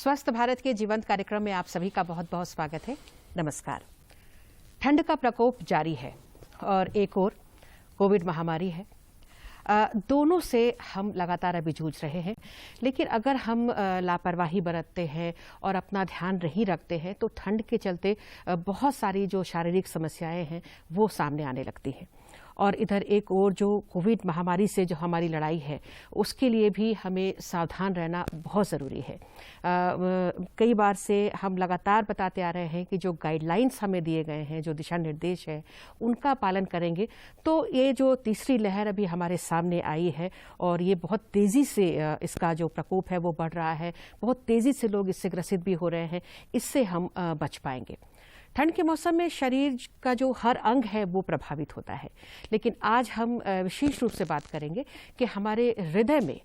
स्वस्थ भारत के जीवंत कार्यक्रम में आप सभी का बहुत बहुत स्वागत है। नमस्कार। ठंड का प्रकोप जारी है और एक और कोविड महामारी है। दोनों से हम लगातार अभी जूझ रहे हैं, लेकिन अगर हम लापरवाही बरतते हैं और अपना ध्यान नहीं रखते हैं तो ठंड के चलते बहुत सारी जो शारीरिक समस्याएं हैं वो सामने आने लगती हैं। और इधर एक और जो कोविड महामारी से जो हमारी लड़ाई है उसके लिए भी हमें सावधान रहना बहुत ज़रूरी है। कई बार से हम लगातार बताते आ रहे हैं कि जो गाइडलाइंस हमें दिए गए हैं, जो दिशा निर्देश है, उनका पालन करेंगे तो ये जो तीसरी लहर अभी हमारे सामने आई है और ये बहुत तेज़ी से इसका जो प्रकोप है वो बढ़ रहा है, बहुत तेज़ी से लोग इससे ग्रसित भी हो रहे हैं, इससे हम बच पाएंगे। ठंड के मौसम में शरीर का जो हर अंग है वो प्रभावित होता है, लेकिन आज हम विशेष रूप से बात करेंगे कि हमारे हृदय में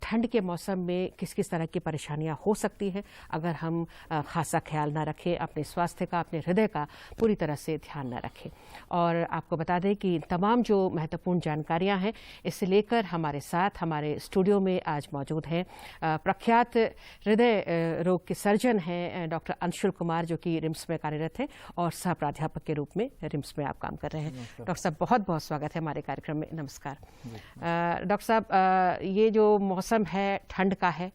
ठंड के मौसम में किस किस तरह की परेशानियां हो सकती हैं अगर हम खासा ख्याल ना रखें, अपने स्वास्थ्य का, अपने हृदय का पूरी तरह से ध्यान ना रखें। और आपको बता दें कि तमाम जो महत्वपूर्ण जानकारियां हैं इससे लेकर हमारे साथ हमारे स्टूडियो में आज मौजूद हैं प्रख्यात हृदय रोग के सर्जन हैं डॉक्टर अंशुल कुमार, जो कि रिम्स में कार्यरत है और सह प्राध्यापक के रूप में रिम्स में आप काम कर रहे हैं। डॉक्टर साहब, बहुत बहुत स्वागत है हमारे कार्यक्रम में। नमस्कार। डॉक्टर साहब, ये जो मौसम है ठंड का है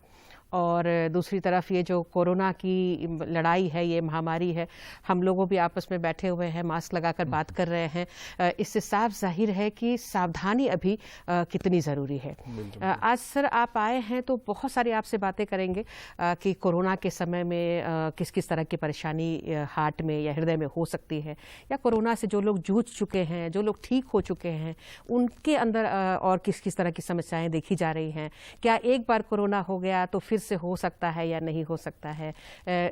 और दूसरी तरफ ये जो कोरोना की लड़ाई है, ये महामारी है, हम लोगों भी आपस में बैठे हुए हैं, मास्क लगाकर बात कर रहे हैं। इससे साफ जाहिर है कि सावधानी अभी कितनी ज़रूरी है। आज सर आप आए हैं तो बहुत सारी आपसे बातें करेंगे कि कोरोना के समय में किस किस तरह की परेशानी हार्ट में या हृदय में हो सकती है, या कोरोना से जो लोग जूझ चुके हैं, जो लोग ठीक हो चुके हैं, उनके अंदर और किस किस तरह की समस्याएं देखी जा रही हैं। क्या एक बार कोरोना हो गया तो फिर से हो सकता है या नहीं हो सकता है,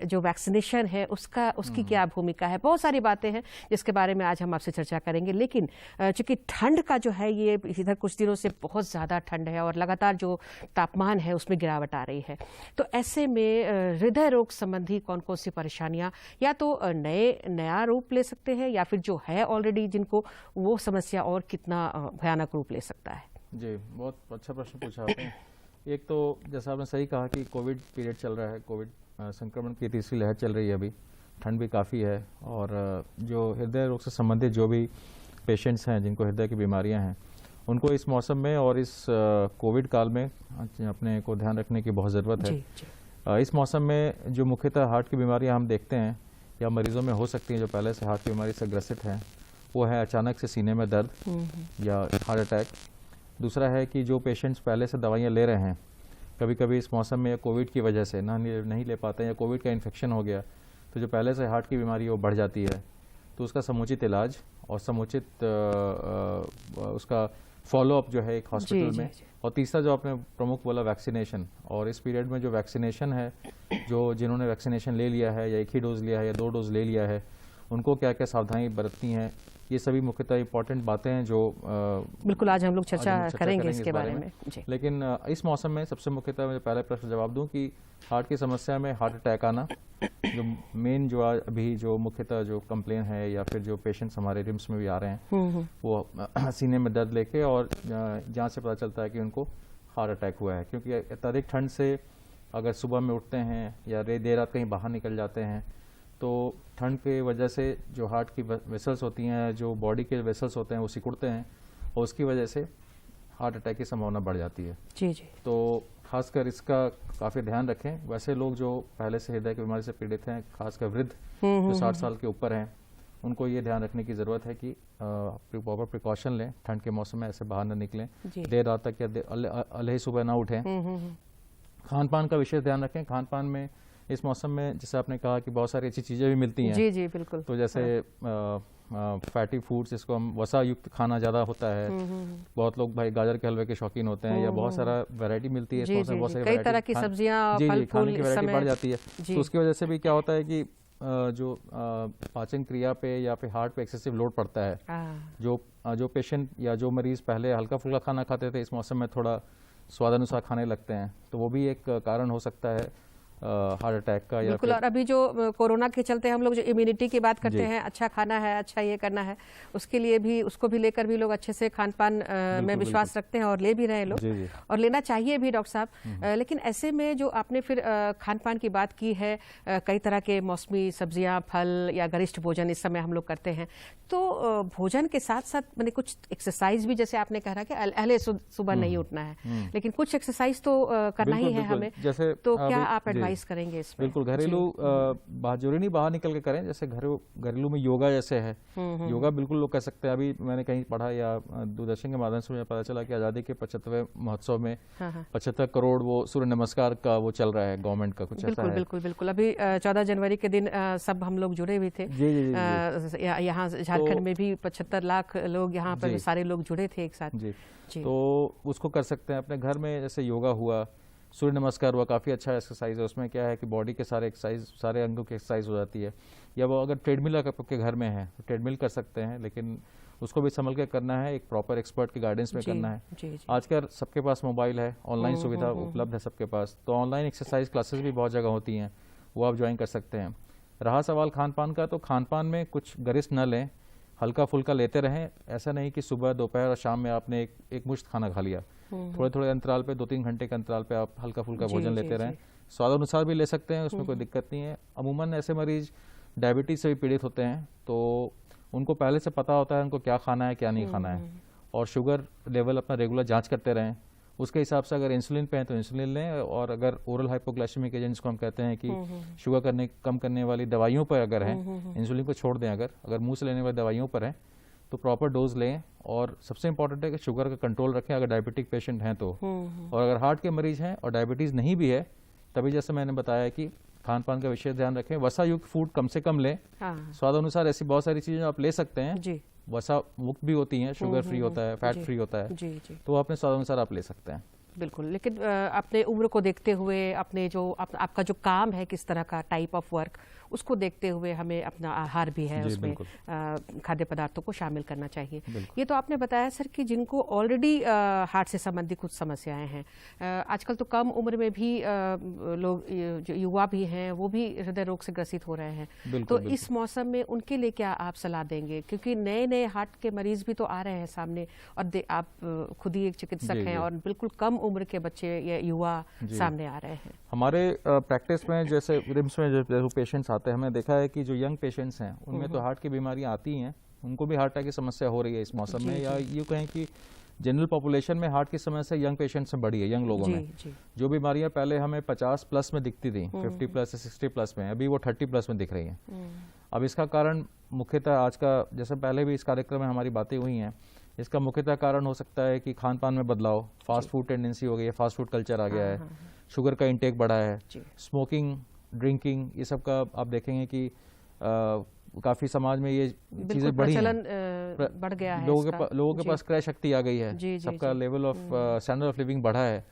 जो वैक्सीनेशन है उसकी क्या भूमिका है, बहुत सारी बातें हैं जिसके बारे में आज हम आपसे चर्चा करेंगे। लेकिन चूंकि ठंड का जो है ये इधर कुछ दिनों से बहुत ज़्यादा ठंड है और लगातार जो तापमान है उसमें गिरावट आ रही है, तो ऐसे में हृदय रोग संबंधी कौन कौन सी परेशानियां या तो नया रूप ले सकते हैं या फिर जो है ऑलरेडी जिनको वो समस्या और कितना भयानक रूप ले सकता है। जी, बहुत अच्छा प्रश्न पूछा आपने। एक तो जैसा आपने सही कहा कि कोविड पीरियड चल रहा है, कोविड संक्रमण की तीसरी लहर चल रही है, अभी ठंड भी काफ़ी है और जो हृदय रोग से संबंधित जो भी पेशेंट्स हैं जिनको हृदय की बीमारियां हैं, उनको इस मौसम में और इस कोविड काल में अपने को ध्यान रखने की बहुत ज़रूरत है। इस मौसम में जो मुख्यतः हार्ट की बीमारियाँ हम देखते हैं या मरीजों में हो सकती हैं जो पहले से हार्ट की बीमारी से ग्रसित हैं, वो है अचानक से सीने में दर्द या हार्ट अटैक। दूसरा है कि जो पेशेंट्स पहले से दवाइयाँ ले रहे हैं, कभी कभी इस मौसम में कोविड की वजह से नहीं ले पाते हैं या कोविड का इन्फेक्शन हो गया तो जो पहले से हार्ट की बीमारी है वो बढ़ जाती है, तो उसका समुचित इलाज और समुचित उसका फॉलोअप जो है एक हॉस्पिटल में। और तीसरा जो आपने प्रमुख बोला, वैक्सीनेशन। और इस पीरियड में जो वैक्सीनेशन है, जो जिन्होंने वैक्सीनेशन ले लिया है या एक ही डोज लिया है या 2 डोज ले लिया है, उनको क्या क्या सावधानी बरतनी है, ये सभी मुख्यतः इंपॉर्टेंट बातें हैं जो बिल्कुल आज हम लोग चर्चा करेंगे इसके बारे में। लेकिन इस मौसम में सबसे मुख्यतः मैं पहले प्रश्न जवाब दूं कि हार्ट की समस्या में हार्ट अटैक आना जो मेन जो अभी जो मुख्यतः जो कंप्लेन है या फिर जो पेशेंट्स हमारे रिम्स में भी आ रहे हैं वो सीने में दर्द लेके और जांच से पता चलता है कि उनको हार्ट अटैक हुआ है, क्योंकि अत्यधिक ठंड से अगर सुबह में उठते हैं या देर रात कहीं बाहर निकल जाते हैं तो ठंड की वजह से जो हार्ट की वेसल्स होती हैं, जो बॉडी के वेसल्स होते हैं वो सिकुड़ते हैं और उसकी वजह से हार्ट अटैक की संभावना बढ़ जाती है। जी जी। तो खासकर इसका काफ़ी ध्यान रखें। वैसे लोग जो पहले से हृदय की बीमारी से पीड़ित हैं, खासकर वृद्ध जो 60 साल के ऊपर हैं, उनको ये ध्यान रखने की ज़रूरत है कि प्रॉपर प्रिकॉशन लें, ठंड के मौसम में ऐसे बाहर न निकलें, देर रात तक या अलह सुबह ना उठें। खान पान का विशेष ध्यान रखें। खान पान में इस मौसम में जैसे आपने कहा कि बहुत सारी अच्छी चीज़ें भी मिलती हैं। जी जी बिल्कुल। तो जैसे फैटी फूड्स, जिसको हम वसा युक्त खाना ज़्यादा होता है, बहुत लोग भाई गाजर के हलवे के शौकीन होते हैं या बहुत सारा वैरायटी मिलती है, इसमें बहुत सारी कई तरह की सब्जियां, फल खाने की वैरायटी बढ़ जाती है। तो उसकी वजह से भी क्या होता है कि जो पाचन क्रिया पे या फिर हार्ट पे एक्सेसिव लोड पड़ता है। जो पेशेंट या जो मरीज पहले हल्का फुल्का खाना खाते थे, इस मौसम में थोड़ा स्वादानुसार खाने लगते हैं, तो वो भी एक कारण हो सकता है। हार्ट अटैक का या बिल्कुल। फिर और अभी जो कोरोना के चलते हम लोग जो इम्यूनिटी की बात करते हैं, अच्छा खाना है, अच्छा ये करना है, उसके लिए भी, उसको भी लेकर भी लोग अच्छे से खान पान में विश्वास रखते हैं और ले भी रहे हैं लोग, जी जी और लेना चाहिए भी डॉक्टर साहब। लेकिन ऐसे में जो आपने फिर खान पान की बात की है, कई तरह के मौसमी सब्जियां, फल या गरिष्ठ भोजन इस समय हम लोग करते हैं, तो भोजन के साथ साथ मैंने कुछ एक्सरसाइज भी, जैसे आपने कहा कि अहले सुबह नहीं उठना है, लेकिन कुछ एक्सरसाइज तो करना ही है हमें, जैसे तो क्या अभी- आप जी। एडवाइस करेंगे इसमें? बिल्कुल, घरेलू जरूरी नहीं बाहर निकल के करें, जैसे घरेलू में योगा जैसे है, योगा बिल्कुल लोग कर सकते हैं। अभी मैंने कहीं पढ़ा या दूरदर्शन के माध्यम से मुझे पता चला कि आज़ादी के 75वें महोत्सव में 75 करोड़ वो सूर्य नमस्कार का वो चल रहा है, गवर्नमेंट का कुछ ऐसा बिल्कुल है। बिल्कुल बिल्कुल। अभी 14 जनवरी के दिन सब हम लोग जुड़े भी थे। जी जी जी, जी। यहाँ झारखंड में भी 75 लाख लोग, यहाँ पर जी। सारे लोग जुड़े थे एक साथ। जी जी। तो उसको कर सकते हैं अपने घर में, जैसे योगा हुआ, सूर्य नमस्कार हुआ, काफ़ी अच्छा एक्सरसाइज है। उसमें क्या है कि बॉडी के सारे एक्सरसाइज, सारे अंगों की एक्सरसाइज हो जाती है। या वो अगर ट्रेडमिल आपके घर में है तो ट्रेडमिल कर सकते हैं, लेकिन उसको भी संभल के करना है, एक प्रॉपर एक्सपर्ट के गाइडेंस में जी, करना है। जी, जी। आजकल सबके पास मोबाइल है, ऑनलाइन सुविधा उपलब्ध है सबके पास, तो ऑनलाइन एक्सरसाइज क्लासेस भी बहुत जगह होती हैं, वो आप ज्वाइन कर सकते हैं। रहा सवाल खान पान का, तो खान पान में कुछ गरिष्ठ न लें, हल्का फुल्का लेते रहें। ऐसा नहीं कि सुबह, दोपहर और शाम में आपने एक मुश्त खाना खा लिया। थोड़े थोड़े अंतराल पे, 2-3 घंटे के अंतराल पे आप हल्का फुल्का जी, भोजन जी, लेते रहें। जी। स्वाद अनुसार भी ले सकते हैं, उसमें कोई दिक्कत नहीं है। अमूमन ऐसे मरीज डायबिटीज से भी पीड़ित होते हैं, तो उनको पहले से पता होता है उनको क्या खाना है, क्या नहीं खाना है, और शुगर लेवल अपना रेगुलर जांच करते रहें। उसके हिसाब से अगर इंसुलिन पे हैं तो इंसुलिन लें, और अगर ओरल हाइपोग्लाइसेमिक एजेंट जिसको हम कहते हैं कि शुगर कम करने वाली दवाइयों पर अगर हैं, इंसुलिन को छोड़ दें, अगर मुंह से लेने वाली दवाइयों पर हैं तो प्रॉपर डोज लें। और सबसे इंपॉर्टेंट है कि शुगर का कंट्रोल रखें अगर डायबिटिक पेशेंट हैं तो। और अगर हार्ट के मरीज हैं और डायबिटीज़ नहीं भी है, तभी जैसे मैंने बताया कि खान पान का विशेष ध्यान रखें, वसा युक्त फूड कम से कम लें। हाँ। स्वाद अनुसार ऐसी बहुत सारी चीज़ें आप ले सकते हैं, जी वसा मुक्त भी होती हैं, शुगर फ्री होता है, फैट फ्री होता है, जी जी। तो अपने स्वाद अनुसार आप ले सकते हैं। बिल्कुल। लेकिन अपने उम्र को देखते हुए, अपने जो आपका जो काम है, किस तरह का टाइप ऑफ वर्क, उसको देखते हुए हमें अपना आहार भी है, जी, उसमें बिल्कुल। खाद्य पदार्थों को शामिल करना चाहिए। बिल्कुल। ये तो आपने बताया सर कि जिनको ऑलरेडी हार्ट से संबंधित कुछ समस्याएं हैं, आजकल तो कम उम्र में भी लोग, जो युवा भी हैं, वो भी हृदय रोग से ग्रसित हो रहे हैं। बिल्कुल, तो इस मौसम में उनके लिए क्या आप सलाह देंगे? क्योंकि नए नए हार्ट के मरीज भी तो आ रहे हैं सामने, और आप खुद ही एक चिकित्सक जी, हैं, जी। और बिल्कुल कम उम्र के बच्चे या युवा सामने आ रहे हैं। हमारे प्रैक्टिस में, जैसे रिम्स में जो पेशेंट्स आते हैं, हमने देखा है कि जो यंग पेशेंट्स हैं उनमें तो हार्ट की बीमारियां आती हैं, उनको भी हार्ट अटैक की समस्या हो रही है इस मौसम में। या यूँ कहें कि जनरल पॉपुलेशन में हार्ट की समस्या यंग पेशेंट्स में बढ़ी है, यंग लोगों में। जी। जो बीमारियां पहले हमें 50 प्लस में दिखती थी, 50 प्लस या 60 प्लस में, अभी वो 30 प्लस में दिख रही हैं। अब इसका कारण मुख्यतः, आज का, जैसे पहले भी इस कार्यक्रम में हमारी बातें हुई हैं, इसका मुख्यतः कारण हो सकता है कि खान पान में बदलाव, फास्ट फूड टेंडेंसी हो गई है, फास्ट फूड कल्चर आ गया है, शुगर का इंटेक बढ़ा है, स्मोकिंग, ड्रिंकिंग, ये सब का आप देखेंगे कि काफी समाज में ये चीजें बढ़ी हैं। बढ़ गया है लोगों के पास क्रय शक्ति आ गई है, जी, सबका level of standard of living बढ़ा है,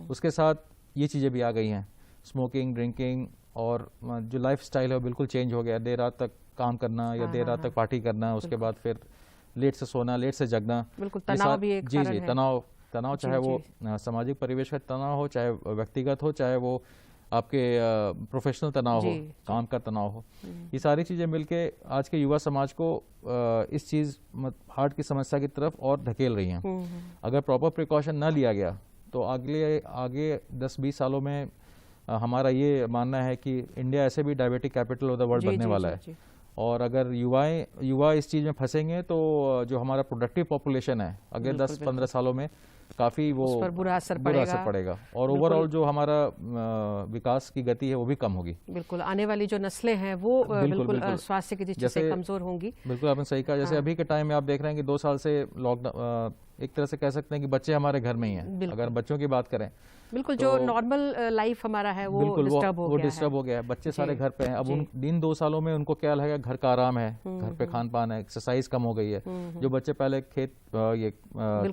उसके साथ ये चीजें भी आ गई हैं, स्मोकिंग, ड्रिंकिंग, और जो लाइफ स्टाइल है वो बिल्कुल चेंज हो गया। देर रात तक काम करना या देर रात तक पार्टी करना, उसके बाद फिर लेट से सोना, लेट से जगना, बिल्कुल तनाव भी एक कारण है। तनाव चाहे वो सामाजिक परिवेश का तनाव हो, चाहे व्यक्तिगत हो, चाहे वो आपके प्रोफेशनल तनाव हो, काम का तनाव हो, ये सारी चीजें मिलके आज के युवा समाज को इस चीज हार्ट की समस्या की तरफ और धकेल रही हैं। अगर प्रॉपर प्रिकॉशन ना लिया गया तो आगे 10-20 सालों में हमारा ये मानना है कि इंडिया ऐसे भी diabetic capital of the world बनने वाला है। और अगर युवा इस चीज में फंसेंगे तो जो हमारा प्रोडक्टिव पॉपुलेशन है अगले 10-15 सालों में काफी वो उस पर बुरा असर पड़ेगा, और ओवरऑल जो हमारा विकास की गति है वो भी कम होगी। बिल्कुल, आने वाली जो नस्लें हैं वो बिल्कुल स्वास्थ्य की दृष्टि से कमजोर होंगी। बिल्कुल आपने सही कहा। जैसे अभी के टाइम में आप देख रहे हैं कि 2 साल से लॉकडाउन, एक तरह से कह सकते हैं कि बच्चे हमारे घर में ही हैं। अगर बच्चों की बात करें, बिल्कुल जो नॉर्मल लाइफ हमारा है वो डिस्टर्ब हो गया है। बच्चे सारे घर पे हैं। अब उन 2 सालों में उनको क्या लगेगा, घर का आराम है, घर पे खान पान है, एक्सरसाइज कम हो गई है। जो बच्चे पहले खेल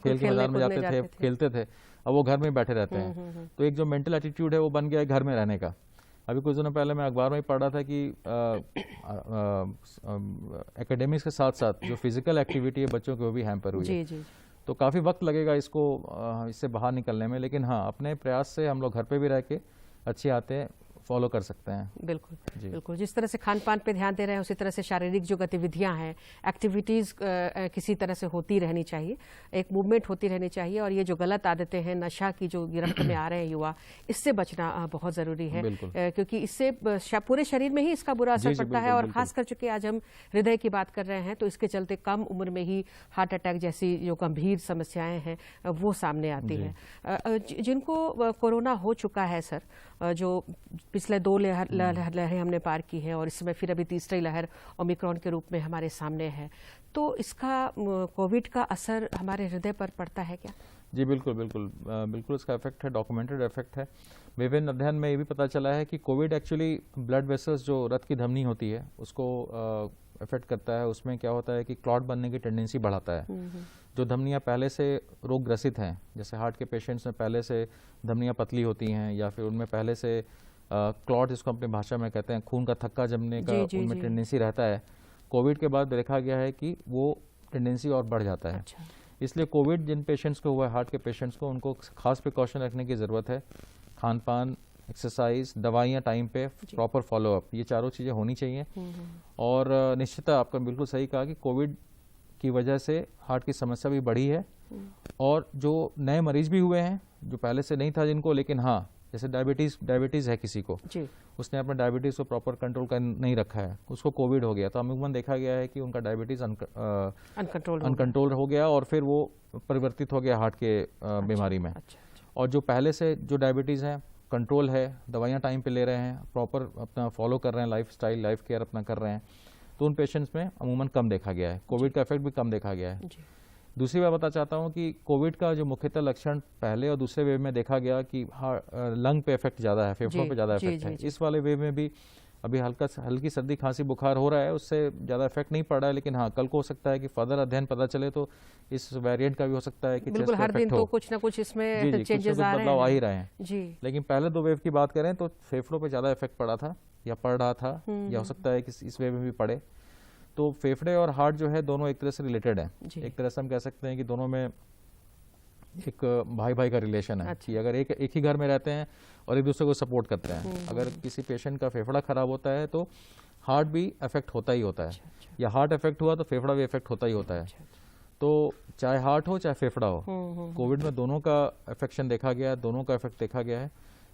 के मैदान में जाते थे, खेलते थे, अब वो घर में बैठे रहते हैं। तो एक जो मेंटल एटीट्यूड है वो बन गया है घर में रहने का। अभी कुछ दिनों पहले मैं अखबार में ही पढ़ रहा था कि एकेडमिक्स के साथ साथ जो फिजिकल एक्टिविटी है बच्चों की वो भी हैम्पर हुई है। तो काफ़ी वक्त लगेगा इससे बाहर निकलने में, लेकिन हाँ, अपने प्रयास से हम लोग घर पे भी रह के अच्छी आते हैं फॉलो कर सकते हैं। बिल्कुल जी। बिल्कुल, जिस तरह से खान पान पे ध्यान दे रहे हैं उसी तरह से शारीरिक जो गतिविधियां हैं, एक्टिविटीज किसी तरह से होती रहनी चाहिए, एक मूवमेंट होती रहनी चाहिए। और ये जो गलत आदतें हैं, नशा की जो गिरफ्त में आ रहे हैं युवा, इससे बचना बहुत जरूरी है। बिल्कुल। क्योंकि इससे पूरे शरीर में ही इसका बुरा असर जी, जी, पड़ता है। बिल्कुल, और बिल्कुल। खास कर चूंकि आज हम हृदय की बात कर रहे हैं तो इसके चलते कम उम्र में ही हार्ट अटैक जैसी जो गंभीर समस्याएं हैं वो सामने आती जी। है। जिनको कोरोना हो चुका है सर, जो पिछले 2 लहरें हमने पार की है और इस समय फिर अभी तीसरी लहर ओमिक्रॉन के रूप में हमारे सामने है, तो इसका कोविड का असर हमारे हृदय पर पड़ता है क्या? जी बिल्कुल बिल्कुल, बिल्कुल इसका इफेक्ट है, डॉक्यूमेंटेड इफेक्ट है। विभिन्न अध्ययन में ये भी पता चला है कि कोविड एक्चुअली ब्लड वेसल्स, जो रक्त की धमनी होती है, उसको इफेक्ट करता है। उसमें क्या होता है कि क्लॉट बनने की टेंडेंसी बढ़ाता है। जो धमनियाँ पहले से रोग ग्रसित हैं, जैसे हार्ट के पेशेंट्स में पहले से धमनियाँ पतली होती हैं, या फिर उनमें पहले से क्लॉट, जिसको अपनी भाषा में कहते हैं खून का थक्का जमने का उनमें टेंडेंसी रहता है, कोविड के बाद देखा गया है कि वो टेंडेंसी और बढ़ जाता है। अच्छा। इसलिए कोविड जिन पेशेंट्स को हुआ है, हार्ट के पेशेंट्स को, उनको खास प्रिकॉशन रखने की ज़रूरत है। खान पान, एक्सरसाइज, दवाइयाँ टाइम पे, प्रॉपर फॉलोअप, ये चारों चीज़ें होनी चाहिए। और निश्चितता आपका बिल्कुल सही कहा कि कोविड की वजह से हार्ट की समस्या भी बढ़ी है। और जो नए मरीज भी हुए हैं, जो पहले से नहीं था जिनको, लेकिन हाँ, जैसे डायबिटीज़ है किसी को, जी। उसने अपने डायबिटीज़ को प्रॉपर कंट्रोल कर नहीं रखा है, उसको कोविड हो गया, तो अमूमन देखा गया है कि उनका डायबिटीज़ अनकंट्रोल हो गया और फिर वो परिवर्तित हो गया हार्ट के बीमारी में। अच्छा। और जो पहले से जो डायबिटीज़ है, कंट्रोल है, दवाइयाँ टाइम पे ले रहे हैं, प्रॉपर अपना फॉलो कर रहे हैं, लाइफ केयर अपना कर रहे हैं, तो उन पेशेंट्स में अमूमन कम देखा गया है, कोविड का इफेक्ट भी कम देखा गया है। दूसरी बात बताना चाहता हूँ कि कोविड का जो मुख्यतः लक्षण पहले और दूसरे वेव में देखा गया कि लंग पे इफेक्ट ज़्यादा है, फेफड़ों पे ज़्यादा इफेक्ट है। इस वाले वेव में भी अभी हल्की सर्दी खांसी बुखार हो रहा है, उससे ज़्यादा इफेक्ट नहीं पड़ रहा है, लेकिन हाँ, कल को हो सकता है कि फर्दर अध्ययन पता चले तो इस वेरिएंट का भी हो सकता है कि बिल्कुल हर दिन तो कुछ ना कुछ इसमें चेंजेस आ रहे हैं, बदलाव आ ही रहे हैं जी। लेकिन पहले 2 वेव की बात करें तो फेफड़ों पे ज़्यादा इफेक्ट पड़ा था या पड़ रहा था, या हो सकता है कि इस वेव में भी पड़े। तो फेफड़े और हार्ट जो है दोनों एक तरह से रिलेटेड हैं। एक तरह से हम कह सकते हैं कि दोनों में एक भाई भाई का रिलेशन है। कि अगर एक ही घर में रहते हैं और एक दूसरे को सपोर्ट करते हैं। अगर किसी पेशेंट का फेफड़ा खराब होता है तो हार्ट भी अफेक्ट होता ही होता है, या हार्ट अफेक्ट हुआ तो फेफड़ा भी अफेक्ट होता ही होता है। तो चाहे हार्ट हो चाहे फेफड़ा हो, कोविड में दोनों का अफेक्शन देखा गया है, दोनों का इफेक्ट देखा गया है।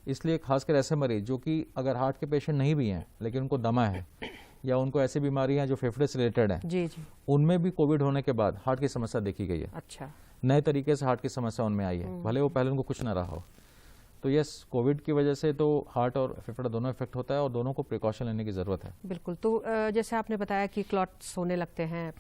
इसलिए खासकर ऐसे मरीज जो कि अगर हार्ट के पेशेंट नहीं भी हैं लेकिन उनको दमा है या उनको ऐसी बीमारियां जो फेफड़े से रिलेटेड है, जी जी, उनमें भी कोविड होने के बाद हार्ट की समस्या देखी गई है। अच्छा, नए तरीके से हार्ट की समस्या उनमें आई है, भले वो पहले उनको कुछ ना रहा हो। तो यस, कोविड की वजह से तो हार्ट और फेफड़ा दोनों इफेक्ट होता है और दोनों को प्रिकॉशन लेने की ज़रूरत है। बिल्कुल। तो जैसे आपने बताया कि क्लॉट्स होने लगते हैं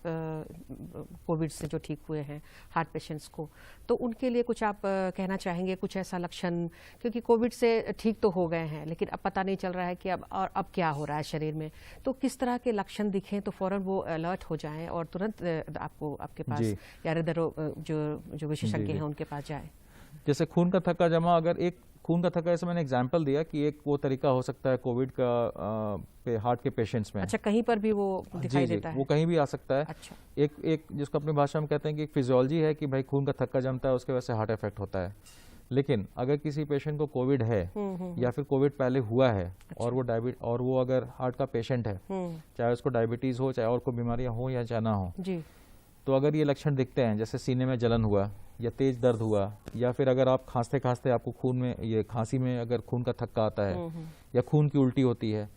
कोविड से जो ठीक हुए हैं हार्ट पेशेंट्स को, तो उनके लिए कुछ आप कहना चाहेंगे, कुछ ऐसा लक्षण, क्योंकि कोविड से ठीक तो हो गए हैं लेकिन अब पता नहीं चल रहा है कि अब क्या हो रहा है शरीर में, तो किस तरह के लक्षण दिखें तो फौरन वो अलर्ट हो जाएं और तुरंत आपके पास या हृदय रोग जो विशेषज्ञ हैं उनके पास जाए? जैसे खून का थक्का जमा, अगर एक खून का थक्का, जैसे मैंने एग्जांपल दिया कि एक वो तरीका हो सकता है कोविड का पे हार्ट के पेशेंट्स में। अच्छा, कहीं पर भी वो दिखाई देता है? वो कहीं भी आ सकता है। अच्छा। एक जिसको अपनी भाषा में कहते हैं कि एक फिजियोलॉजी है कि भाई खून का थक्का जमता है, उसके वजह से हार्ट अफेक्ट होता है। लेकिन अगर किसी पेशेंट को कोविड है या फिर कोविड पहले हुआ है और वो अगर हार्ट का पेशेंट है, चाहे उसको डायबिटीज हो, चाहे और कोई बीमारियां हो या चाहे ना हो, तो अगर ये लक्षण दिखते हैं, जैसे सीने में जलन हुआ या तेज दर्द हुआ, या फिर अगर आप खांसते खांसते आपको खून में, ये खांसी में अगर खून का थक्का आता है, या खून की उल्टी होती है,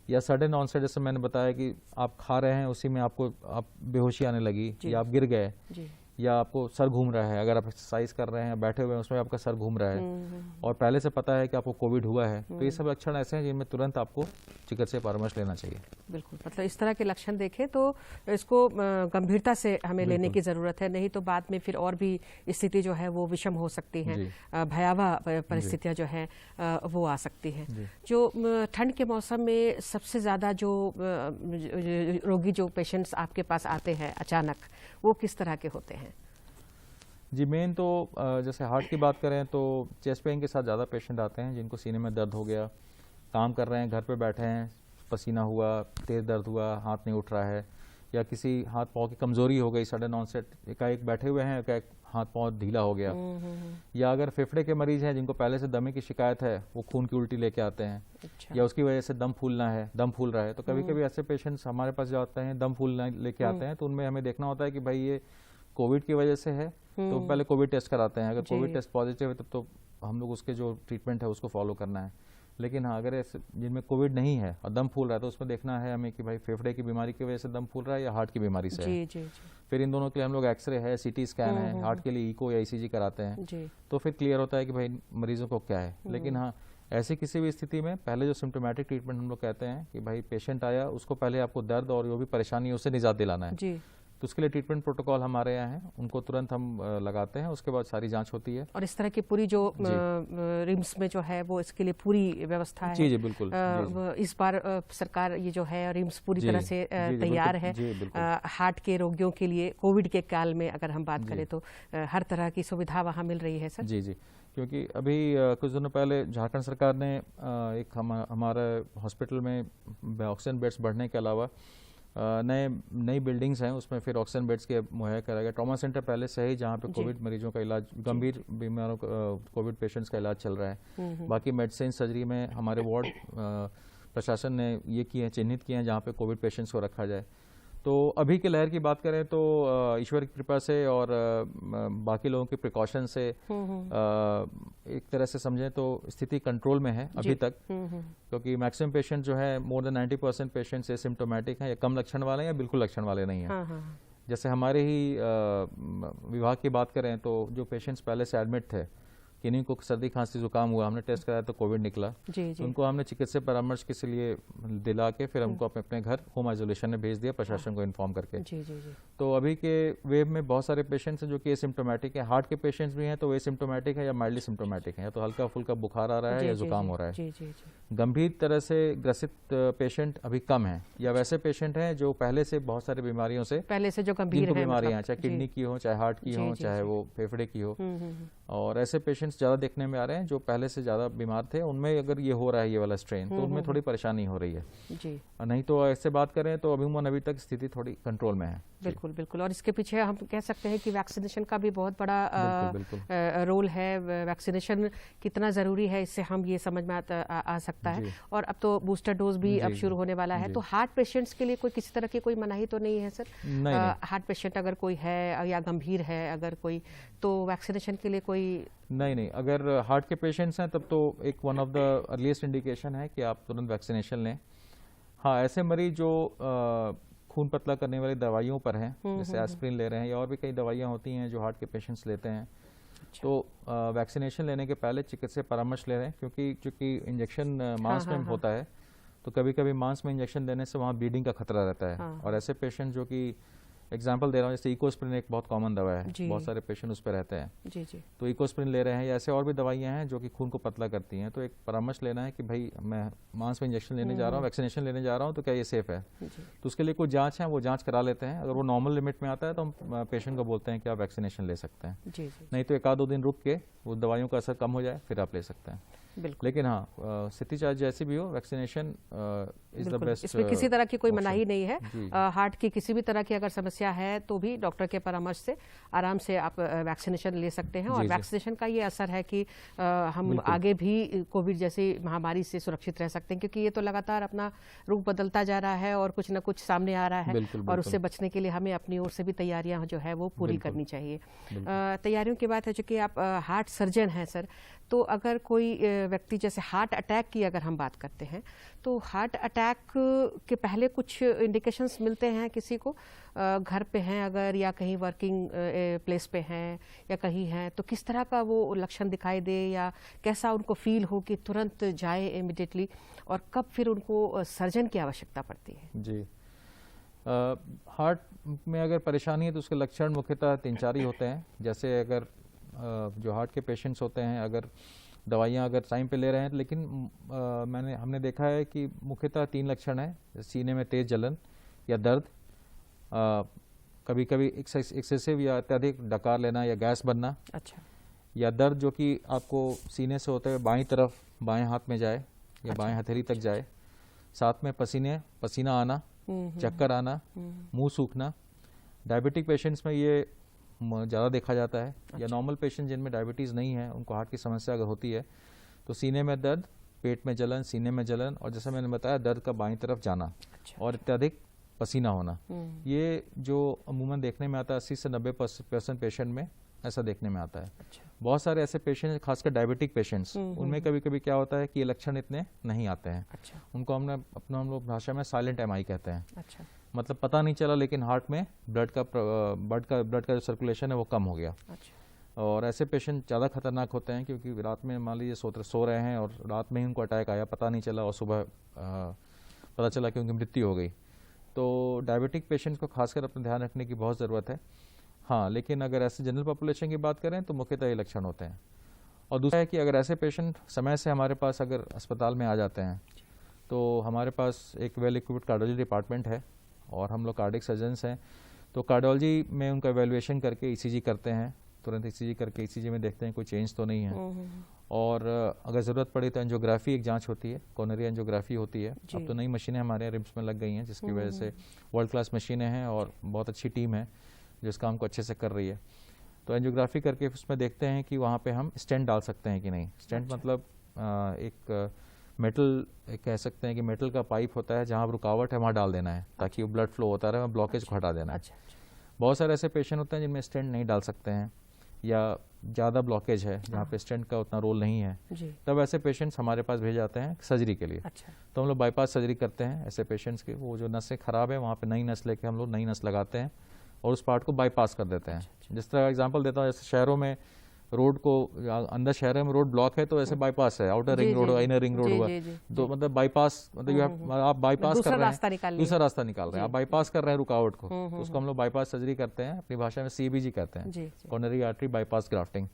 या सडन ऑनसेट, जैसे मैंने बताया कि आप खा रहे हैं उसी में आप बेहोशी आने लगी, या आप गिर गए, या आपको सर घूम रहा है, अगर आप एक्सरसाइज कर रहे हैं, बैठे हुए हैं, उसमें आपका सर घूम रहा है और पहले से पता है कि आपको कोविड हुआ है, तो ये सब लक्षण ऐसे हैं जिनमें तुरंत आपको चिकित्सीय परामर्श लेना चाहिए। बिल्कुल, मतलब इस तरह के लक्षण देखें तो इसको गंभीरता से हमें लेने की जरूरत है, नहीं तो बाद में फिर और भी स्थिति जो है वो विषम हो सकती है, भयावह परिस्थितियां जो है वो आ सकती है। जो ठंड के मौसम में सबसे ज्यादा जो रोगी, जो पेशेंट्स आपके पास आते हैं अचानक, वो किस तरह के होते हैं? जी, मेन तो जैसे हार्ट की बात करें तो चेस्ट पेन के साथ ज़्यादा पेशेंट आते हैं जिनको सीने में दर्द हो गया, काम कर रहे हैं, घर पे बैठे हैं, पसीना हुआ, तेज दर्द हुआ, हाथ नहीं उठ रहा है, या किसी हाथ पाँव की कमजोरी हो गई, सडन ऑनसेट, एकाएक बैठे हुए हैं, एकाएक हाथ पाँव ढीला हो गया, या अगर फेफड़े के मरीज हैं जिनको पहले से दमे की शिकायत है, वो खून की उल्टी लेके आते हैं, अच्छा। या उसकी वजह से दम फूलना है, दम फूल रहा है, तो कभी कभी ऐसे पेशेंट्स हमारे पास जो आते हैं दम फूलना लेके आते हैं, तो उनमें हमें देखना होता है कि भाई ये कोविड की वजह से है, तो पहले कोविड टेस्ट कराते हैं। अगर कोविड टेस्ट पॉजिटिव है तब तो हम लोग उसके जो ट्रीटमेंट है उसको फॉलो करना है। लेकिन हाँ, अगर ऐसे जिनमें कोविड नहीं है और दम फूल रहा है तो उसमें देखना है हमें कि भाई फेफड़े की बीमारी की वजह से दम फूल रहा है या हार्ट की बीमारी से है। जी जी जी। फिर इन दोनों के लिए हम लोग एक्सरे है, सीटी स्कैन है, हार्ट के लिए इको या ईसीजी कराते हैं, जी। तो फिर क्लियर होता है कि भाई मरीजों को क्या है। लेकिन हाँ, ऐसी किसी भी स्थिति में पहले जो सिम्टोमेटिक ट्रीटमेंट हम लोग कहते हैं कि भाई पेशेंट आया, उसको पहले आपको दर्द और जो भी परेशानी है उससे निजात दिलाना है, जी। तो उसके लिए ट्रीटमेंट प्रोटोकॉल हमारे यहाँ है, उनको तुरंत हम लगाते हैं, उसके बाद सारी जांच होती है। और इस तरह की पूरी जो रिम्स में जो है वो इसके लिए पूरी व्यवस्था है। जी जी बिल्कुल। इस बार सरकार ये जो है रिम्स पूरी तरह से तैयार है हार्ट के रोगियों के लिए। कोविड के काल में अगर हम बात करें तो हर तरह की सुविधा वहाँ मिल रही है सर। जी जी, क्योंकि अभी कुछ दिनों पहले झारखंड सरकार ने एक हमारे हॉस्पिटल में ऑक्सीजन बेड्स बढ़ने के अलावा नई बिल्डिंग्स हैं, उसमें फिर ऑक्सीजन बेड्स के मुहैया कराया गया। ट्रॉमा सेंटर पहले से ही जहाँ पे कोविड मरीजों का इलाज, गंभीर बीमारों कोविड पेशेंट्स का इलाज चल रहा है। बाकी मेडिसिन सर्जरी में हमारे वार्ड प्रशासन ने ये किए हैं, चिन्हित किए हैं जहाँ पे कोविड पेशेंट्स को रखा जाए। तो अभी की लहर की बात करें तो ईश्वर की कृपा से और बाकी लोगों की प्रिकॉशन से एक तरह से समझें तो स्थिति कंट्रोल में है अभी तक, क्योंकि मैक्सिमम पेशेंट जो है मोर देन 90% पेशेंट्स एसिम्प्टोमेटिक हैं, या कम लक्षण वाले हैं या बिल्कुल लक्षण वाले नहीं हैं। जैसे हमारे ही विभाग की बात करें तो जो पेशेंट्स पहले से एडमिट थे, किन्हीं को सर्दी खांसी जुकाम हुआ, हमने टेस्ट कराया तो कोविड निकला, तो उनको हमने चिकित्सा परामर्श के लिए दिला के फिर हमको अपने घर होम आइसोलेशन में भेज दिया प्रशासन को इन्फॉर्म करके। जी जी जी। तो अभी के वेव में बहुत सारे पेशेंट्स हैं जो कि एसिम्प्टोमेटिक हैं। हार्ट के पेशेंट्स भी हैं तो वो एसिम्प्टोमेटिक है या माइल्डली सिम्प्टोमेटिक हैं, या तो हल्का फुल्का बुखार आ रहा है या जुकाम हो रहा है। जी जी जी। गंभीर तरह से ग्रसित पेशेंट अभी कम हैं, या वैसे पेशेंट हैं जो पहले से बहुत सारी बीमारियों से, पहले से जो गंभीर बीमारियां चाहे किडनी की हो, चाहे हार्ट की हो, चाहे वो फेफड़े की हो, और ऐसे पेशेंट्स ज्यादा देखने में आ रहे हैं जो पहले से ज्यादा बीमार थे। उनमें अगर ये हो रहा है ये वाला स्ट्रेन, तो उनमें थोड़ी परेशानी हो रही है जी। नहीं तो ऐसे बात करें तो अभी तक स्थिति थोड़ी कंट्रोल में है। बिल्कुल बिल्कुल। और इसके पीछे हम कह सकते हैं कि वैक्सीनेशन का भी बहुत बड़ा रोल है। वैक्सीनेशन कितना जरूरी है इससे हम ये समझ में आ सकता है। और अब तो बूस्टर डोज भी अब शुरू होने वाला है। तो हार्ट पेशेंट्स के लिए कोई किसी तरह की कोई मनाही तो नहीं है सर? नहीं। हार्ट पेशेंट अगर कोई है या गंभीर है अगर कोई, तो वैक्सीनेशन के लिए कोई नहीं। अगर हार्ट के पेशेंट्स हैं तब तो एक one of the earliest indication है कि आप तुरंत वैक्सीनेशन लें। हाँ, ऐसे मरीज जो खून पतला करने वाली दवाइयों पर हैं, जैसे एस्प्रिन ले रहे हैं या और भी कई दवाइयाँ होती हैं जो हार्ट के पेशेंट्स लेते हैं, तो वैक्सीनेशन लेने के पहले चिकित्सकीय परामर्श ले रहे हैं, क्योंकि चूंकि इंजेक्शन मांस में होता है तो कभी कभी मांस में इंजेक्शन देने से वहाँ ब्लीडिंग का खतरा रहता है। और ऐसे पेशेंट जो कि एग्जाम्पल दे रहा हूँ, जैसे इकोस्प्रिन एक बहुत कॉमन दवा है, बहुत सारे पेशेंट उस पर रहते हैं, जी जी। तो इकोस्प्रिन ले रहे हैं या ऐसे और भी दवाइयाँ हैं जो कि खून को पतला करती हैं, तो एक परामर्श लेना है कि भाई मैं मांस में इंजेक्शन लेने जा रहा हूँ, वैक्सीनेशन लेने जा रहा हूँ, तो क्या ये सेफ है? तो उसके लिए कोई जांच है, वो जांच करा लेते हैं। अगर वो नॉर्मल लिमिट में आता है तो हम पेशेंट को बोलते हैं कि आप वैक्सीनेशन ले सकते हैं। जी। नहीं तो 1-2 दिन रुक के वो दवाइयों का असर कम हो जाए फिर आप ले सकते हैं। लेकिन हाँ, स्थिति चाहे जैसी भी हो, वैक्सीनेशन इज द बेस्ट। इसमें किसी तरह की कोई मनाही नहीं है। हार्ट की किसी भी तरह की अगर समस्या है तो भी डॉक्टर के परामर्श से आराम से आप वैक्सीनेशन ले सकते हैं। और वैक्सीनेशन का ये असर है कि हम आगे भी कोविड जैसी महामारी से सुरक्षित रह सकते हैं, क्योंकि ये तो लगातार अपना रूप बदलता जा रहा है और कुछ न कुछ सामने आ रहा है। और उससे बचने के लिए हमें अपनी ओर से भी तैयारियां जो है वो पूरी करनी चाहिए। तैयारियों की बात है, चूंकि आप हार्ट सर्जन हैं सर, तो अगर कोई व्यक्ति, जैसे हार्ट अटैक की अगर हम बात करते हैं, तो हार्ट अटैक के पहले कुछ इंडिकेशंस मिलते हैं किसी को, घर पे हैं अगर या कहीं वर्किंग प्लेस पे हैं या कहीं हैं, तो किस तरह का वो लक्षण दिखाई दे या कैसा उनको फील हो कि तुरंत जाए इमिडिएटली, और कब फिर उनको सर्जन की आवश्यकता पड़ती है? जी, हार्ट में अगर परेशानी है तो उसके लक्षण मुख्यतः 3-4 ही होते हैं। जैसे अगर जो हार्ट के पेशेंट्स होते हैं, अगर दवाइयाँ अगर टाइम पे ले रहे हैं, लेकिन हमने देखा है कि मुख्यतः 3 लक्षण हैं। सीने में तेज जलन या दर्द, कभी कभी एक्सेसिव या अत्यधिक डकार लेना या गैस बनना, अच्छा, या दर्द जो कि आपको सीने से होते हुए बाईं तरफ बाएं हाथ में जाए या बाएं हथेली तक जाए, साथ में पसीना आना चक्कर आना, मुंह सूखना। डायबिटिक पेशेंट्स में ये ज़्यादा देखा जाता है। या नॉर्मल पेशेंट जिनमें डायबिटीज़ नहीं है, उनको हार्ट की समस्या अगर होती है तो सीने में दर्द, पेट में जलन, सीने में जलन, और जैसा मैंने बताया दर्द का बाईं तरफ जाना और अत्यधिक पसीना होना, ये जो अमूमन देखने में आता है 80 से 90% पेशेंट में ऐसा देखने में आता है। बहुत सारे ऐसे पेशेंट, खासकर डायबिटिक पेशेंट्स, उनमें कभी कभी क्या होता है कि ये लक्षण इतने नहीं आते हैं। उनको हम लोग भाषा में साइलेंट एमआई कहते हैं। मतलब पता नहीं चला लेकिन हार्ट में ब्लड का जो सर्कुलेशन है वो कम हो गया। और ऐसे पेशेंट ज़्यादा खतरनाक होते हैं, क्योंकि रात में मान लीजिए सो रहे हैं और रात में ही उनको अटैक आया, पता नहीं चला, और सुबह पता चला कि उनकी मृत्यु हो गई। तो डायबिटिक पेशेंट्स को खासकर अपना ध्यान रखने की बहुत ज़रूरत है। हाँ, लेकिन अगर ऐसे जनरल पॉपुलेशन की बात करें तो मुख्यतः ये लक्षण होते हैं। और दूसरा है कि अगर ऐसे पेशेंट समय से हमारे पास अगर अस्पताल में आ जाते हैं तो हमारे पास एक वेल इक्विप्ड कार्डियोलॉजी डिपार्टमेंट है और हम लोग कार्डियक सर्जन्स हैं। तो कार्डियोलॉजी में उनका एवेल्युएशन करके ईसीजी करते हैं, तुरंत ईसीजी करके ईसीजी में देखते हैं कोई चेंज तो नहीं है। और अगर ज़रूरत पड़ी तो एंजियोग्राफी एक जांच होती है, कोरोनरी एंजियोग्राफी होती है। अब तो नई मशीनें हमारे यहाँ रिम्स में लग गई हैं, जिसकी वजह से वर्ल्ड क्लास मशीनें हैं और बहुत अच्छी टीम है जो इस काम को अच्छे से कर रही है। तो एंजियोग्राफी करके उसमें देखते हैं कि वहाँ पे हम स्टेंट डाल सकते हैं कि नहीं। स्टेंट मतलब एक मेटल, कह सकते हैं कि मेटल का पाइप होता है, जहाँ रुकावट है वहाँ डाल देना है ताकि वो ब्लड फ्लो होता रहे, ब्लॉकेज को हटा देना है। बहुत सारे ऐसे पेशेंट होते हैं जिनमें स्टेंट नहीं डाल सकते हैं या ज़्यादा ब्लॉकेज है जहाँ पे स्टेंट का उतना रोल नहीं है, तब ऐसे पेशेंट्स हमारे पास भेजे जाते हैं सर्जरी के लिए। तो हम लोग बाईपास सर्जरी करते हैं ऐसे पेशेंट्स के। वो जो नसें खराब है वहाँ पे नई नस लेके हम लोग नई नस लगाते हैं और उस पार्ट को बाईपास कर देते हैं। जिस तरह एग्जांपल देता हूँ, जैसे शहरों में रोड को, अंदर शहर में रोड ब्लॉक है तो ऐसे बाईपास है, outer ring road, inner ring road हुआ, तो मतलब बाईपास, मतलब आप बाईपास कर रहे हैं, दूसरा रास्ता निकाल रहे हैं, आप बाईपास कर रहे हैं रुकावट को, तो उसको हम लोग बाईपास सर्जरी करते हैं, अपनी भाषा में सीबीजी कहते हैं, कोरोनरी आर्टरी बाईपास ग्राफ्टिंग।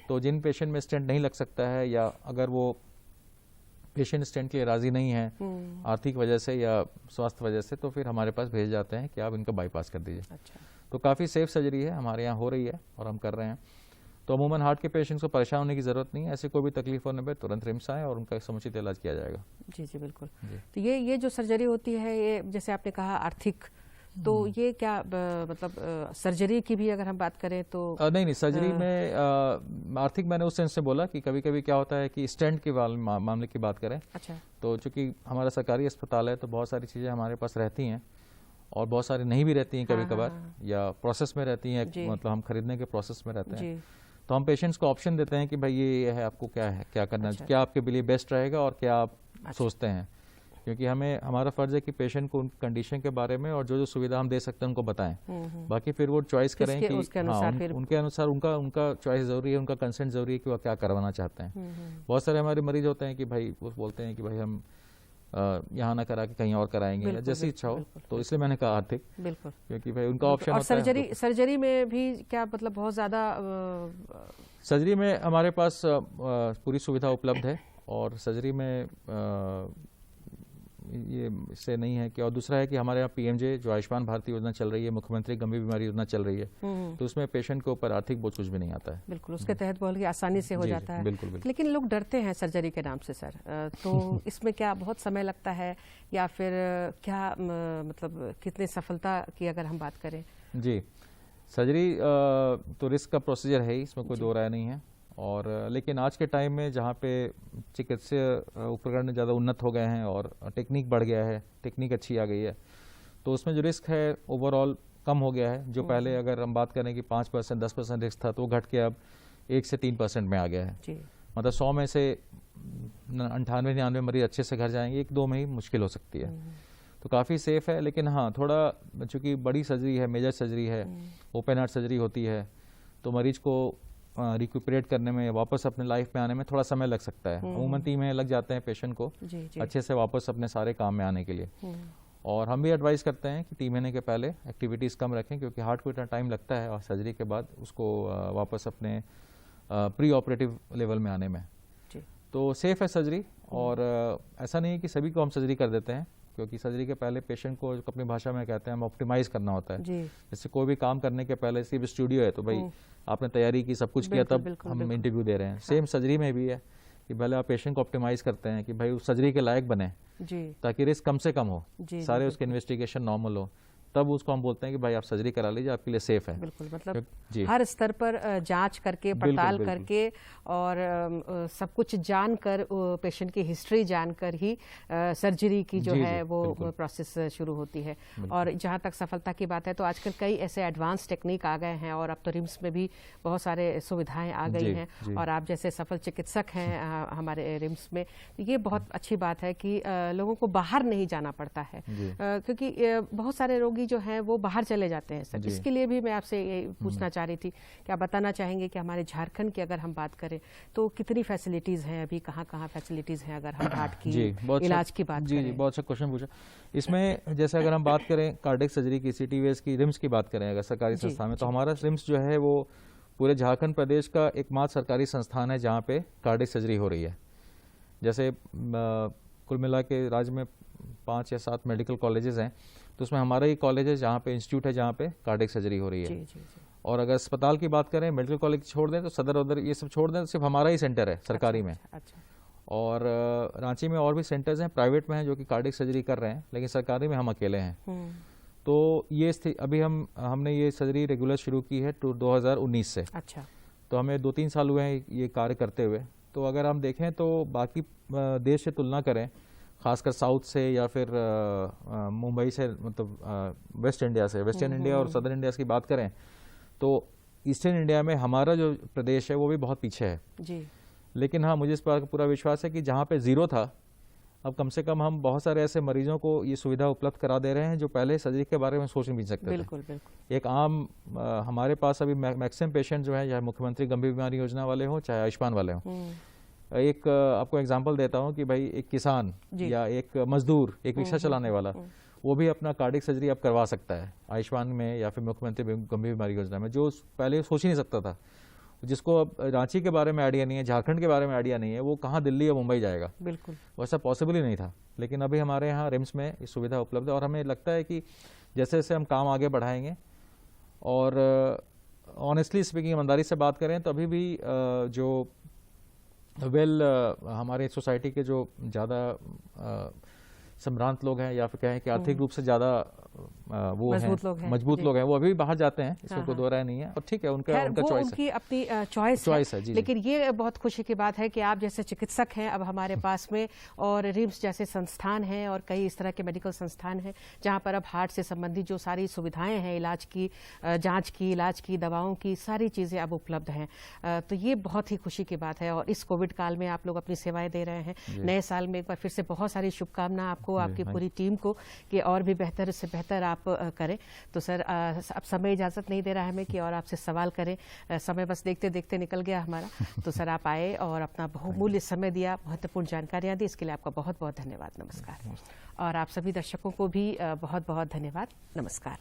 तो जिन पेशेंट में स्टेंट नहीं लग सकता है या अगर वो पेशेंट स्टेंट के लिए राजी नहीं है आर्थिक वजह से या स्वास्थ्य वजह से, तो फिर हमारे पास भेज जाते हैं कि आप इनका बाईपास कर दीजिए। तो काफ़ी सेफ सर्जरी है, हमारे यहाँ हो रही है और हम कर रहे हैं। तो अमूमन हार्ट के पेशेंट्स को परेशान होने की ज़रूरत नहीं है। ऐसे कोई भी तकलीफ होने पर तुरंत रिम्स आए और उनका समुचित इलाज किया जाएगा। जी जी बिल्कुल। तो ये जो सर्जरी होती है, ये जैसे आपने कहा आर्थिक, तो ये क्या मतलब सर्जरी की भी अगर हम बात करें तो नहीं, सर्जरी में आर्थिक मैंने उस सेंस से बोला कि कभी कभी क्या होता है कि स्टेंट के मामले की बात करें। तो चूंकि हमारा सरकारी अस्पताल है तो बहुत सारी चीज़ें हमारे पास रहती हैं और बहुत सारी नहीं भी रहती हैं कभी कभार, या प्रोसेस में रहती हैं, मतलब हम खरीदने के प्रोसेस में रहते हैं। तो हम पेशेंट्स को ऑप्शन देते हैं कि भाई ये है, आपको क्या है, क्या करना है, क्या आपके लिए बेस्ट रहेगा और क्या आप सोचते हैं, क्योंकि हमारा फर्ज है कि पेशेंट को उनकी कंडीशन के बारे में और जो जो सुविधा हम दे सकते हैं उनको बताएं। बाकी फिर वो चॉइस करें कि उनके अनुसार उनका चॉइस जरूरी है, उनका कंसेंट जरूरी है कि वो क्या करवाना चाहते हैं। बहुत सारे हमारे मरीज होते हैं कि भाई वो बोलते हैं कि भाई हम यहाँ ना करा के कहीं और कराएंगे, जैसी इच्छा हो। तो इसलिए मैंने कहा आर्थिक, बिल्कुल, क्योंकि भाई उनका ऑप्शन होता है। सर्जरी में भी क्या मतलब बहुत ज्यादा सर्जरी में हमारे पास पूरी सुविधा उपलब्ध है और सर्जरी में ये इससे नहीं है कि, और दूसरा है कि हमारे यहाँ पीएमजे जो आयुष्मान भारत योजना चल रही है, मुख्यमंत्री गंभीर बीमारी योजना चल रही है, तो उसमें पेशेंट के ऊपर आर्थिक बोझ कुछ भी नहीं आता है। बिल्कुल, उसके तहत बहुत आसानी से हो जाता है। बिल्कुल, बिल्कुल। लेकिन लोग डरते हैं सर्जरी के नाम से सर, तो इसमें क्या बहुत समय लगता है या फिर क्या मतलब कितने सफलता की अगर हम बात करें? जी, सर्जरी तो रिस्क का प्रोसीजर है ही, इसमें कोई दो राय नहीं है। और लेकिन आज के टाइम में जहाँ पे चिकित्सीय उपकरण ज़्यादा उन्नत हो गए हैं और टेक्निक बढ़ गया है, टेक्निक अच्छी आ गई है, तो उसमें जो रिस्क है ओवरऑल कम हो गया है। जो पहले अगर हम बात करें कि 5% 10% रिस्क था, तो वो घट के अब 1 से 3% में आ गया है। मतलब 100 में से 98-99 मरीज अच्छे से घर जाएंगे, 1-2 में ही मुश्किल हो सकती है। तो काफ़ी सेफ है। लेकिन हाँ, थोड़ा चूँकि बड़ी सर्जरी है, मेजर सर्जरी है, ओपन हार्ट सर्जरी होती है, तो मरीज को रिक्यूपरेट करने में, वापस अपने लाइफ में आने में थोड़ा समय लग सकता है। अमूमन 3 महीने लग जाते हैं पेशेंट को अच्छे से वापस अपने सारे काम में आने के लिए। और हम भी एडवाइस करते हैं कि 3 महीने के पहले एक्टिविटीज़ कम रखें, क्योंकि हार्ट को इतना टाइम लगता है और सर्जरी के बाद उसको वापस अपने प्री ऑपरेटिव लेवल में आने में। तो सेफ है सर्जरी। और ऐसा नहीं है कि सभी को हम सर्जरी कर देते हैं, क्योंकि सर्जरी के पहले पेशेंट को अपनी भाषा में कहते हैं हम ऑप्टिमाइज करना होता है। जैसे कोई भी काम करने के पहले, सिर्फ स्टूडियो है तो भाई आपने तैयारी की, सब कुछ किया, तब हम इंटरव्यू दे रहे हैं। सेम सर्जरी में भी है कि भले आप पेशेंट को ऑप्टिमाइज करते हैं कि भाई उस सर्जरी के लायक बने जी ताकि रिस्क कम से कम हो, जी सारे उसके इन्वेस्टिगेशन नॉर्मल हो, तब उसको हम बोलते हैं कि भाई आप सर्जरी करा लीजिए, आपके लिए सेफ है। बिल्कुल, मतलब जी हर स्तर पर जांच करके, पड़ताल बिल्कुल। करके और सब कुछ जानकर, पेशेंट की हिस्ट्री जानकर ही सर्जरी की जो जी, है जी, वो बिल्कुल। प्रोसेस शुरू होती है। और जहां तक सफलता की बात है तो आजकल कई ऐसे एडवांस टेक्निक आ गए हैं और अब तो रिम्स में भी बहुत सारे सुविधाएं आ गई जी, हैं जी। और आप जैसे सफल चिकित्सक हैं हमारे रिम्स में, ये बहुत अच्छी बात है कि लोगों को बाहर नहीं जाना पड़ता है, जी। क्योंकि बहुत सारे रोगी जो हैं वो बाहर चले जाते हैं सर। जी। इसके लिए भी मैं आपसे ये पूछना चाह रही थी कि आप बताना चाहेंगे कि हमारे झारखंड की अगर हम बात करें तो कितनी फैसिलिटीज हैं अभी, कहाँ फैसिलिटीज हैं अगर हम हार्ट की बहुत इलाज की बात जी करें? बहुत अच्छा क्वेश्चन पूछा। इसमें जैसे अगर हम बात करें कार्डियक सर्जरी की, CTVS की, रिम्स की बात करें अगर सरकारी जी, संस्थान में, तो हमारा रिम्स जो है वो पूरे झारखंड प्रदेश का एकमात्र सरकारी संस्थान है जहाँ पे कार्डियक सर्जरी हो रही है। जैसे कुल मिला के राज्य में 5 या 7 मेडिकल कॉलेजेस हैं, तो उसमें हमारा ही कॉलेज है जहाँ पे इंस्टीट्यूट है जहाँ पे कार्डियक सर्जरी हो रही है। जी जी जी। और अगर अस्पताल की बात करें, मेडिकल कॉलेज छोड़ दें तो सदर उधर ये सब छोड़ दें तो सिर्फ हमारा ही सेंटर है सरकारी में। अच्छा और रांची में और भी सेंटर्स हैं प्राइवेट में हैं जो कि कार्डियक सर्जरी कर रहे हैं, लेकिन सरकारी में हम अकेले हैं। तो ये अभी हमने ये सर्जरी रेगुलर शुरू की है 2019 से। अच्छा। तो हमें 2-3 साल हुए हैं ये कार्य करते हुए। तो अगर हम देखें तो बाकी देश से तुलना करें, खासकर साउथ से या फिर मुंबई से, मतलब वेस्ट ईस्टर्न इंडिया और सदर्न इंडिया की बात करें तो ईस्टर्न इंडिया में हमारा जो प्रदेश है वो भी बहुत पीछे है जी। लेकिन हाँ, मुझे इस बात का पूरा विश्वास है कि जहाँ पे जीरो था, अब कम से कम हम बहुत सारे ऐसे मरीजों को ये सुविधा उपलब्ध करा दे रहे हैं जो पहले सर्जरी के बारे में सोच नहीं सकते थे। बिल्कुल बिल्कुल। एक आम हमारे पास अभी मैक्सिमम पेशेंट जो है, चाहे मुख्यमंत्री गंभीर बीमारी योजना वाले हों चाहे आयुष्मान वाले हों, एक आपको एग्जांपल देता हूं कि भाई एक किसान या एक मजदूर, एक रिक्शा चलाने वाला, वो भी अपना कार्डियक सर्जरी अब करवा सकता है आयुष्मान में या फिर मुख्यमंत्री गंभीर बीमारी योजना में, जो पहले सोच ही नहीं सकता था। जिसको अब रांची के बारे में आइडिया नहीं है, झारखंड के बारे में आइडिया नहीं है, वो कहाँ दिल्ली या मुंबई जाएगा। बिल्कुल वैसा पॉसिबल ही नहीं था, लेकिन अभी हमारे यहाँ रिम्स में ये सुविधा उपलब्ध है और हमें लगता है कि जैसे जैसे हम काम आगे बढ़ाएंगे और ऑनेस्टली स्पीकिंग, ईमानदारी से बात करें तो अभी भी जो हमारे सोसाइटी के जो ज़्यादा संभ्रांत लोग हैं या फिर कहें कि आर्थिक रूप से ज़्यादा वो मजबूत लोग हैं, वो अभी भी बाहर जाते हैं, इसमें कोई दो राय नहीं है। और ठीक है, उनका चॉइस है, उनकी अपनी चॉइस है। जी, लेकिन ये बहुत खुशी की बात है कि आप जैसे चिकित्सक हैं अब हमारे पास में, और रिम्स जैसे संस्थान हैं और कई इस तरह के मेडिकल संस्थान हैं जहां पर अब हार्ट से संबंधित जो सारी सुविधाएं हैं, इलाज की, जांच की, इलाज की, दवाओं की, सारी चीजें अब उपलब्ध हैं। तो ये बहुत ही खुशी की बात है और इस कोविड काल में आप लोग अपनी सेवाएं दे रहे हैं। नए साल में एक बार फिर से बहुत सारी शुभकामना आपको, आपकी पूरी टीम को, कि और भी बेहतर से बेहतर आप करें। तो सर अब समय इजाजत नहीं दे रहा है हमें कि और आपसे सवाल करें, समय बस देखते देखते निकल गया हमारा। तो सर आप आए और अपना बहुमूल्य समय दिया, महत्वपूर्ण जानकारियां दी, इसके लिए आपका बहुत बहुत धन्यवाद। नमस्कार। और आप सभी दर्शकों को भी बहुत बहुत धन्यवाद। नमस्कार।